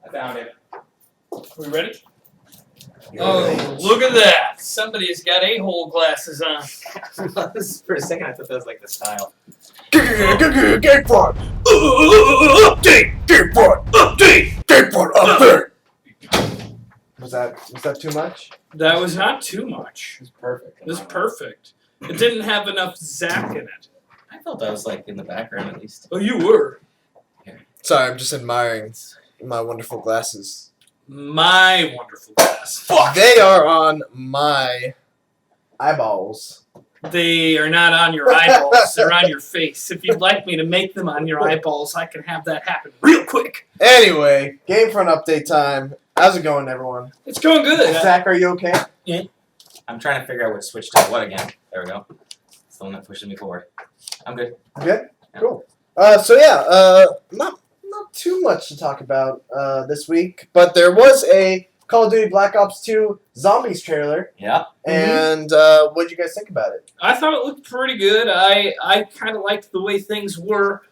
I found it. Are we ready? Oh, look at that! Somebody's got a-hole glasses on. For a second, I thought that was like the style. GameFront! Update! GameFront! Update! GameFront update! Was that too much? That was not too much. It was perfect. It was perfect. It didn't have enough Zach in it. I felt I was like in the background at least. Oh, you were. Sorry, I'm just admiring my wonderful glasses. My wonderful glass. Fuck! They are on my eyeballs. They are not on your eyeballs. They're on your face. If you'd like me to make them on your eyeballs, I can have that happen real quick. Anyway, GameFront update time. How's it going, everyone? It's going good. Zach, are you okay? Yeah. I'm trying to figure out what switch to what again. There we go. It's the one that pushes me forward. I'm good. Good? Yeah. Cool. Not too much to talk about this week, but there was a Call of Duty Black Ops 2 Zombies trailer. Yeah. And what did you guys think about it? I thought it looked pretty good. I kind of liked the way things were,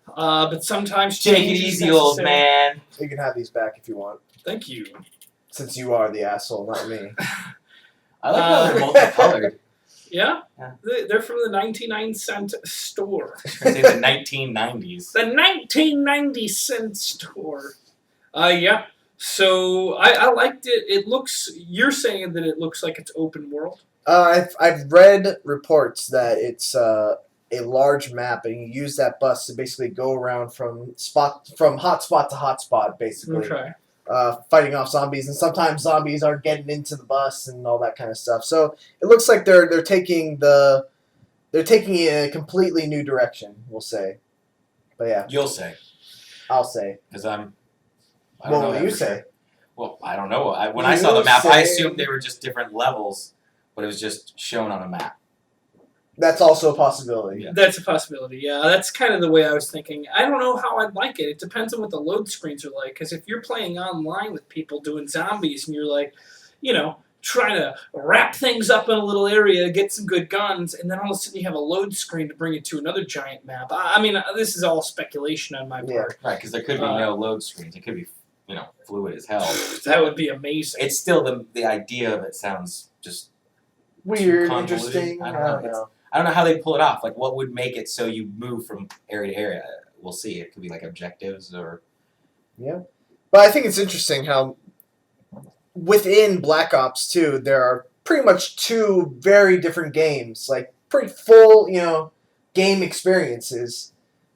but sometimes Take it change is easy, old necessary. man. You can have these back if you want, Thank you. since you are the asshole, not me. I like how they're multicolored. Yeah? Yeah. They're from the 99-cent store. It's in the 1990s. The 1990-cent store. Yeah. So I liked it. It looks. You're saying that it looks like it's open world. I've read reports that it's a large map, and you use that bus to basically go around from hot spot to hot spot, basically. Okay. Fighting off zombies, and sometimes zombies are getting into the bus and all that kind of stuff. So it looks like they're taking a completely new direction. We'll say, but yeah, You'll say. I'll say. Because I don't What know will that you for say? sure. Well, I don't know. When I saw the map, I assumed they were just different levels, but it was just shown on a map. That's also a possibility. Yeah. That's a possibility. Yeah, that's kind of the way I was thinking. I don't know how I'd like it. It depends on what the load screens are like. Because if you're playing online with people doing zombies, and you're like, trying to wrap things up in a little area, get some good guns, and then all of a sudden you have a load screen to bring it to another giant map. I mean, this is all speculation on my part. Right, because there could be no load screens. It could be, fluid as hell. That would be amazing. It's still the idea of it sounds just Weird, convoluted. interesting. I don't know. I don't know how they pull it off. Like, what would make it so you move from area to area? We'll see. It could be like objectives or. Yeah, but I think it's interesting how within Black Ops 2 there are pretty much two very different games, like pretty full, game experiences,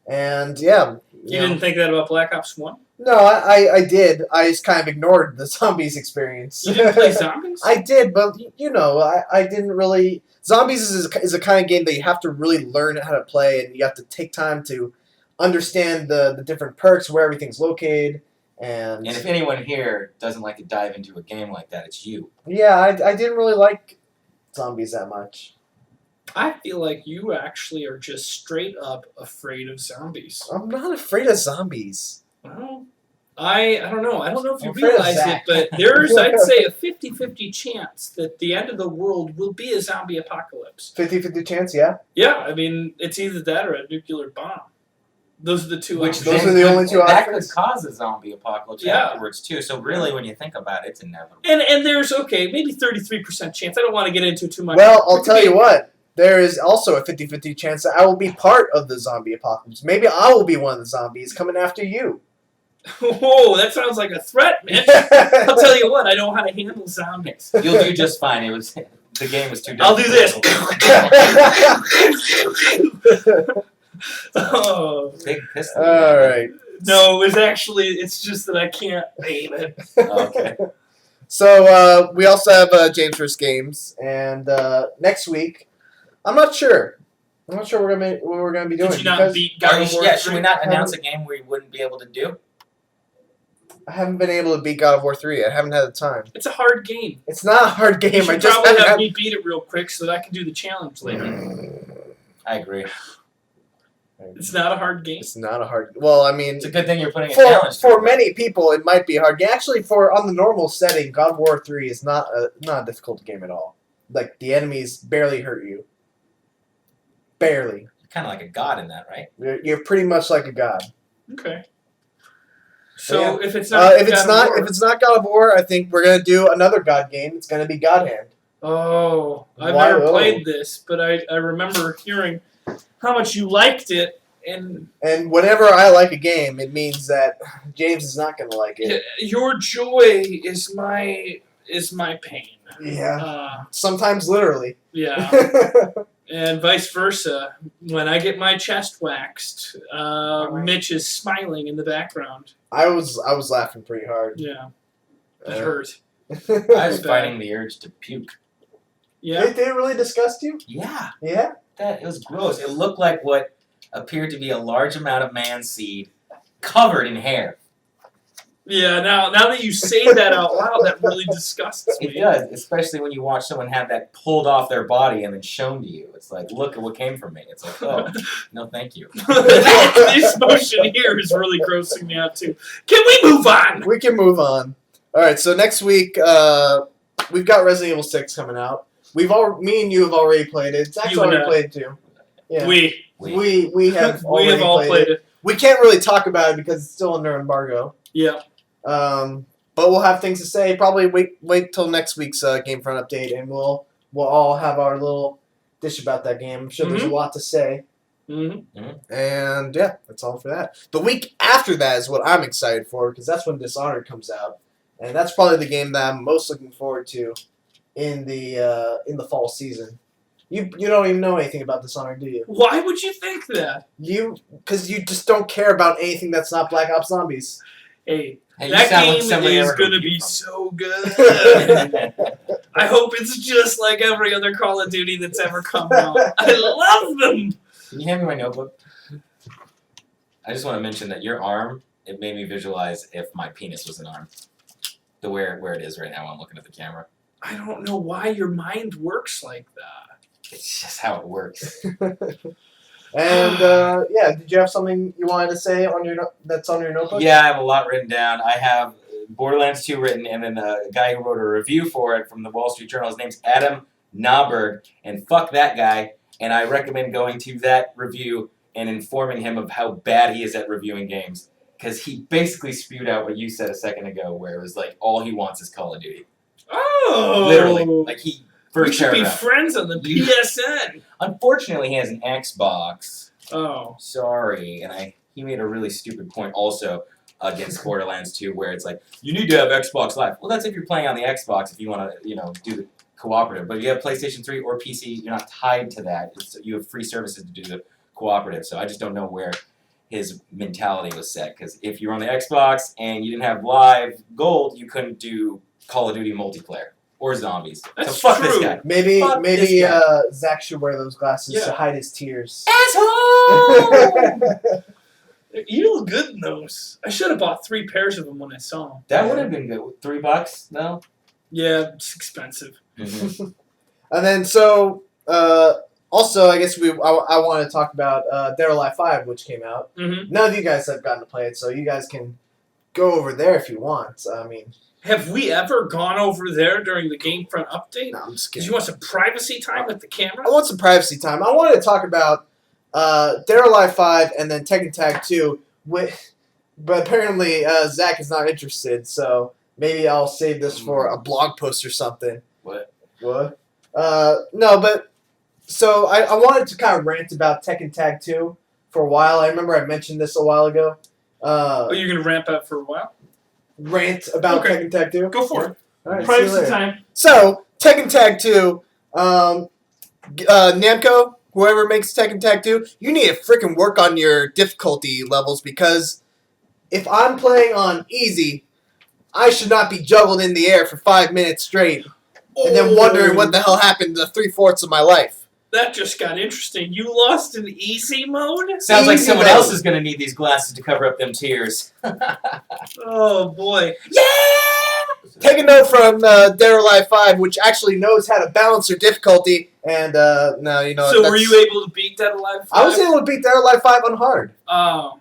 and yeah. You didn't think that about Black Ops 1? No, I did. I just kind of ignored the zombies experience. You didn't play zombies? I did, but I didn't really. Zombies is a kind of game that you have to really learn how to play, and you have to take time to understand the different perks, where everything's located, and if anyone here doesn't like to dive into a game like that, it's you. yeah, I didn't really like zombies that much. I feel like you actually are just straight up afraid of zombies. I'm not afraid of zombies. Well, I don't know. I don't know if you I'm afraid of realize it, Zach. but there's, I'd say, a 50-50 chance that the end of the world will be a zombie apocalypse. 50-50 chance, yeah. Yeah, I mean, it's either that or a nuclear bomb. Those are the two Which options. Those then are the only two that options? could cause a zombie apocalypse Yeah. afterwards too. So really, when you think about it, it's inevitable. And there's, maybe 33% chance. I don't want to get into too much. Well, I'll tell you what. There is also a 50-50 chance that I will be part of the zombie apocalypse. Maybe I will be one of the zombies coming after you. Whoa, that sounds like a threat, man. I'll tell you what, I know how to handle zombies. You'll do just fine. The game was too. I'll do this. difficult. Oh. Big pistol. All right. No, it's just that I can't aim it. Okay. So we also have James vs. Games, and next week, I'm not sure what we're gonna be doing. Did you not because beat God of War 3? Should we not announce a game we wouldn't be able to do? I haven't been able to beat God of War 3. I haven't had the time. It's a hard game. It's not a hard You game. I should just probably haven't have me beat it real quick so that I can do the challenge later. I agree. It's not a hard game. It's not a hard. Well, I mean, It's a good thing you're putting a challenge. for many people, it might be a hard game. Actually, on the normal setting, God of War 3 is not a difficult game at all. Like the enemies barely hurt you. Barely. You're kind of like a god in that, right? You're pretty much like a god. Okay. So if it's not, if it's not God of War, I think we're gonna do another God game. It's gonna be God Hand. Oh, I've Why- never oh. played this, but I remember hearing how much you liked it, and And whenever I like a game, it means that James is not gonna like it. your joy is my pain. Yeah. Sometimes literally. Yeah, and vice versa. When I get my chest waxed, Mitch is smiling in the background. I was laughing pretty hard. Yeah, it Uh, hurt. I was fighting the urge to puke. Yeah. They really disgust you? Yeah, Yeah. it was gross. It looked like what appeared to be a large amount of man seed covered in hair. Yeah, now that you say that out loud, that really disgusts It me. does, especially when you watch someone have that pulled off their body and then shown to you. It's like, look at what came from me. It's like, oh, no, thank you. This motion here is really grossing me out too. Can we move on? We can move on. All right. So next week, we've got Resident Evil 6 coming out. Me and you have already played it. Zach's You and already I. played it too. Yeah. We We have we have all played it. We can't really talk about it because it's still under embargo. Yeah. But we'll have things to say. Probably wait till next week's GameFront update, and we'll all have our little dish about that game. I'm sure there's a lot to say. Mm-hmm. And yeah, that's all for that. The week after that is what I'm excited for because that's when Dishonored comes out, and that's probably the game that I'm most looking forward to in the fall season. You don't even know anything about Dishonored, do you? Why would you think that? Because you just don't care about anything that's not Black Ops Zombies. Hey, Hey, you that sound like game somebody is ever gonna heard be you. so good. I hope it's just like every other Call of Duty that's ever come out. I love them. Can you hand me my notebook? I just want to mention that your arm, it made me visualize if my penis was an arm. Where it is right now while I'm looking at the camera. I don't know why your mind works like that. It's just how it works. And yeah, did you have something you wanted to say on your that's on your notebook? Yeah, I have a lot written down. I have Borderlands 2 written, and then a guy who wrote a review for it from the Wall Street Journal. His name's Adam Nauberg, and fuck that guy. And I recommend going to that review and informing him of how bad he is at reviewing games. Because he basically spewed out what you said a second ago, where it was like, all he wants is Call of Duty. Oh, Literally. Like, he... we First should be paragraph. friends on the PSN. Unfortunately, he has an Xbox. Oh, Sorry. And he made a really stupid point also against Borderlands 2, where it's like, you need to have Xbox Live. Well, that's if you're playing on the Xbox, if you want to, do the cooperative. But if you have PlayStation 3 or PC, you're not tied to that. You have free services to do the cooperative. So I just don't know where his mentality was set. Because if you were on the Xbox and you didn't have Live Gold, you couldn't do Call of Duty multiplayer. Or zombies. That's so fuck true. this guy. Maybe Fuck this guy. Zach should wear those glasses to Yeah. hide his tears. Asshole! you look good in those. I should have bought 3 pairs of them when I saw them. That would have been good. $3? No? Yeah, it's expensive. Mm-hmm. And then so also I guess I want to talk about Dead or Alive 5, which came out. Mm-hmm. None of you guys have gotten to play it, so you guys can go over there if you want. I mean, Have we ever gone over there during the GameFront update? no, I'm just Did kidding. you want some privacy time with the camera? I want some privacy time. I wanted to talk about Dead or Alive 5 and then Tekken Tag 2, but apparently Zach is not interested, so maybe I'll save this for a blog post or something. What? What? No, but so I wanted to kind of rant about Tekken Tag 2 for a while. I remember I mentioned this a while ago. Oh, you're going to ramp up for a while? Rant about Okay. Tekken Tag 2? Go for it. All right, see you Privacy later. time. So, Tekken Tag 2, Namco, whoever makes Tekken Tag 2, you need to freaking work on your difficulty levels because if I'm playing on easy, I should not be juggled in the air for 5 minutes straight and then wondering what the hell happened to 3/4 of my life. That just got interesting. You lost in easy mode? Sounds like Easy someone mode. else is going to need these glasses to cover up them tears. Oh, boy. Yeah! Take a note from Dead or Alive 5, which actually knows how to balance their difficulty, and no, you know. So that's- were you able to beat Dead Alive 5? I was able to beat Dead or Alive 5 on hard. Oh.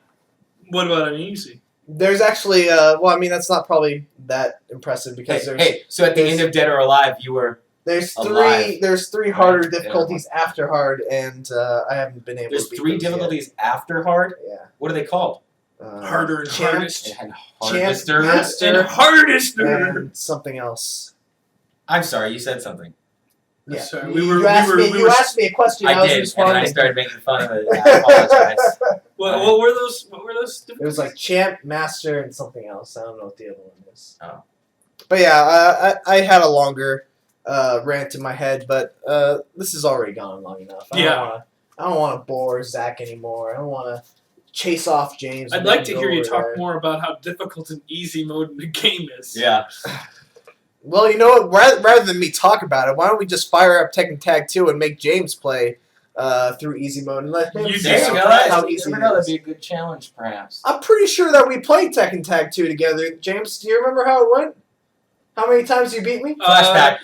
What about on easy? There's actually, well, I mean, that's not probably that impressive because So at the end of Dead or Alive, you were... there's alive. three harder Right, difficulties after hard, and I haven't been able There's to beat 3 those yet. difficulties after hard? Yeah. What are they called? Harder and Champ, hardest. And Champ, Harvester. Master, And hardest. and something else. I'm sorry, you said something. Yeah, Sorry, you asked me a question. I was did, and then I responding. started making fun of it. I apologize. What were those? What were those? It was like Champ, Master, and something else. I don't know what the other one is. Oh. But yeah, I had a longer rant in my head, but this has already gone long enough. I don't want to bore Zach anymore. I don't want to chase off James. I'd and like then to go hear you over talk there. more about how difficult an easy mode in the game is. Yeah. Well, you know what? Rather than me talk about it, why don't we just fire up Tekken Tag 2 and make James play through easy mode and let him You see There do you so. go. how You easy never it know. That'd is. be a good challenge, perhaps. I'm pretty sure that we played Tekken Tag 2 together. James, do you remember how it went? How many times you beat me? Flashback.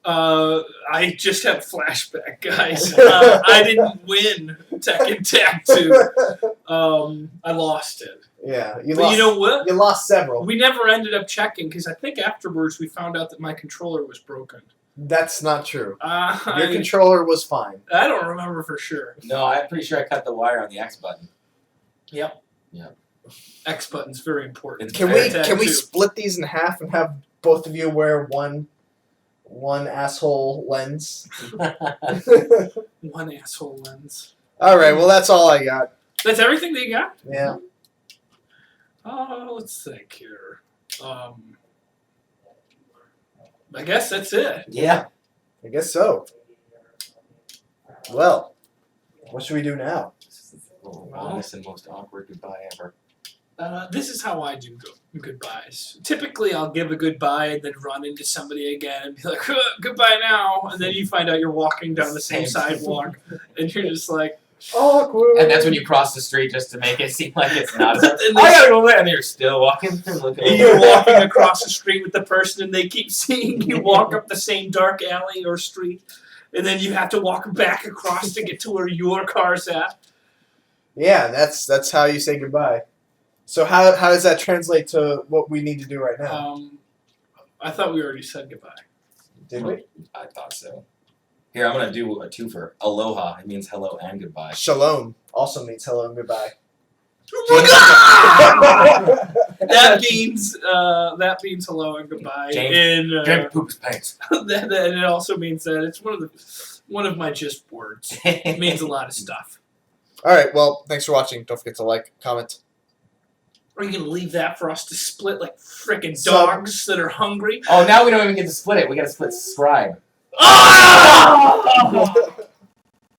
I just had a flashback, guys. I didn't win Tekken Tag 2. I lost it. Yeah, But you know what? You lost several. We never ended up checking because I think afterwards we found out that my controller was broken. That's not true. Your I controller was fine. don't remember for sure. No, I'm pretty sure I cut the wire on the X button. Yep. Yep. X button's very important. It's Can very we Tag can we 2. split these in half and have both of you wear one asshole lens? One asshole lens. All right. Well, that's all I got. That's everything that you got? Yeah. Let's think here. I guess that's it. Yeah. I guess so. Well, what should we do now? This is the longest and most awkward goodbye ever. This is how I do goodbyes. Typically, I'll give a goodbye and then run into somebody again and be like, goodbye now. And then you find out you're walking down the same sidewalk and you're just like, Awkward. And that's when you cross the street just to make it seem like it's not. I And gotta go there, and you're still walking. Looking over. you're walking across the street with the person and they keep seeing you walk up the same dark alley or street. And then you have to walk back across to get to where your car's at. Yeah, that's how you say goodbye. So how does that translate to what we need to do right now? I thought we already said goodbye. Did we? I thought so. Here, I'm gonna do a twofer. Aloha. It means hello and goodbye. Shalom also means hello and goodbye. That means hello and goodbye. James, And James poop his pants. and it also means that it's one of my just words. It means a lot of stuff. All right. Well, thanks for watching. Don't forget to like, comment. Are you gonna leave that for us to split like frickin' So- dogs that are hungry? Oh, now we don't even get to split it. We gotta split subscribe. Ah!